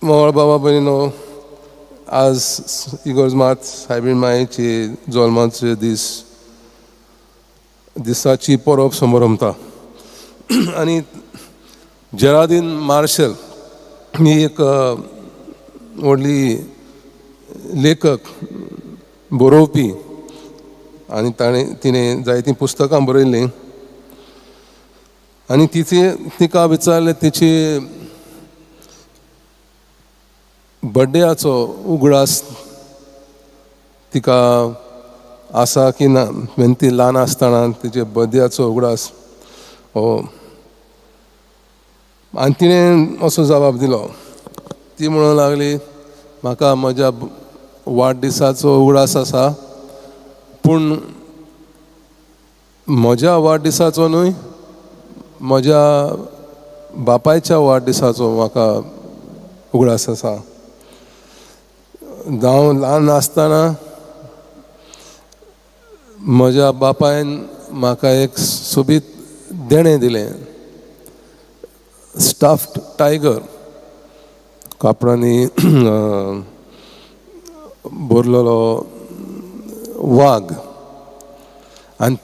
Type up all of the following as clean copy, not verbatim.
मोहोळ बाबा भयणीनो, आज इगोर्ज मात सायबीण मायेची जल्माचे दिसाची परब समारंभता. आनी जेराल्डीन मार्शल ही एक व्हडली लेखक, बरोवपी, आनी तिणें जायतीं पुस्तकां बरयल्लीं. आनी तिका विचारलें तिची बड्डेयाचो उगडास तिका आसा की ना, म्हणजे ती ल्हान आसतना तिचे बड्डेयाचो उगडास हो. आनी तिणें असो जबाब दिलो. ती म्हणूंक लागली, म्हाका म्हज्या वाडदिसाचो उगडास आसा, पूण म्हज्या वाडदिसाचो न्हय, म्हज्या बापायच्या वाडदिसाचो म्हाका उगडास आसा. हांव ल्हान आसतना म्हज्या बापायन म्हाका एक सोबीत देणें दिलें, स्टफ्ड टायगर, कापडांनी भरलेलो वाग. आनी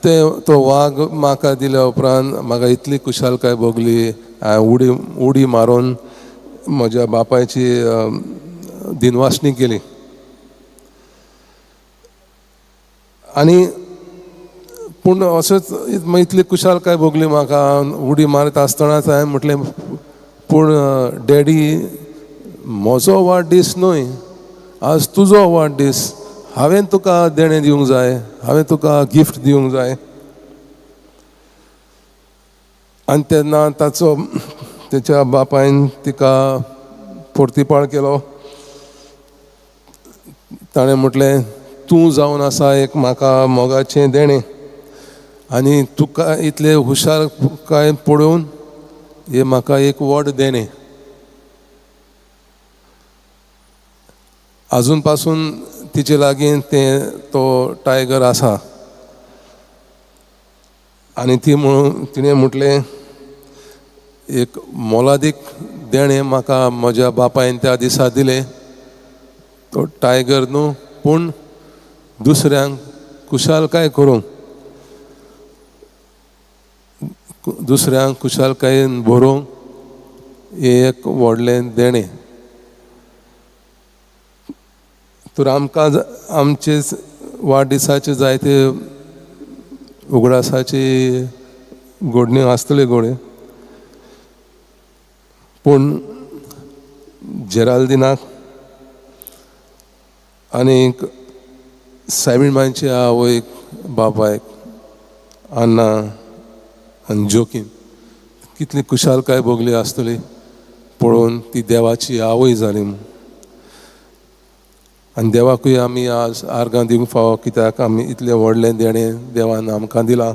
तो वाग म्हाका दिल्या उपरांत म्हाका इतली खुशालकाय भोगली. हांवें उडी मारून म्हज्या बापायची दिनवासणी केली. आनी पूण अशेंच इतली खुशालकाय भोगली म्हाका. उडी मारीत आसतनाच हांवें म्हटलें, पूण डॅडी, म्हजो वाडदीस न्हय, आज तुजो वाडदीस, हांवें तुका देणें दिवंक जाय, हांवें तुका गिफ्ट दिवंक जाय. आनी तेन्ना तेच्या बापायन तिका परतीपाळ केलो. ताणें म्हटलें, तूं जावन आसा एक म्हाका मोगाचें देणें, आनी तुका इतले हुशालकाय पळोवन हें म्हाका एक व्हड देणें. आजून पासून तिचे लागीं तो टायगर आसा. आनी तिणें म्हटलें, एक मोलादीक देणें म्हाका म्हज्या बापायन त्या दिसा दिलें. तो टायगर न्हू, पूण दुसऱ्यांक खुशालकाय करूंक, दुसऱ्यांक खुशालकायेन भरोवंक हें एक व्हडलें देणें. तर आमकां आमचे वाडदिसाचे जायते उगडासाची घडण्यो आसतल्यो घोडये, पूण जेराल्डिनाक आनीक सायबीण मांयच्या आवयक, बापायक, आन्ना आनी जोकीन कितली खुशालकाय भोगली आसतली पळोवन ती देवाची आवय जाली म्हूण. आनी देवाकूय आमी आज आर्गां दिवंक फावो, कित्याक आमी इतलें व्हडलें देणें देवान आमकां दिलां.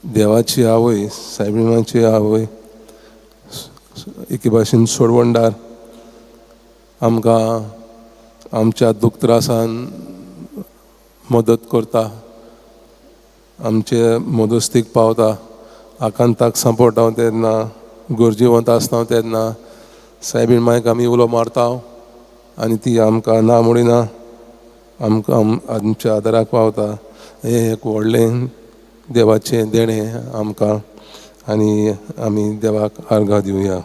देवाची आवय, सायबीण मांयची आवय, एके भाशेन सोडवणदार, आमकां आमच्या दूख त्रासान मदत करता, आमचे मदस्तीक पावता. आकांताक सांपडटा तेन्ना, गरजेवंत आसता तेन्ना सायबीण मांयक आमी उलो मारता आनी ती आमकां ना म्हणिना, आमकां आमच्या आदाराक पावता. हें एक व्हडलें देवाचें देणें आमकां, आनी आमी देवाक आर्गां दिवया.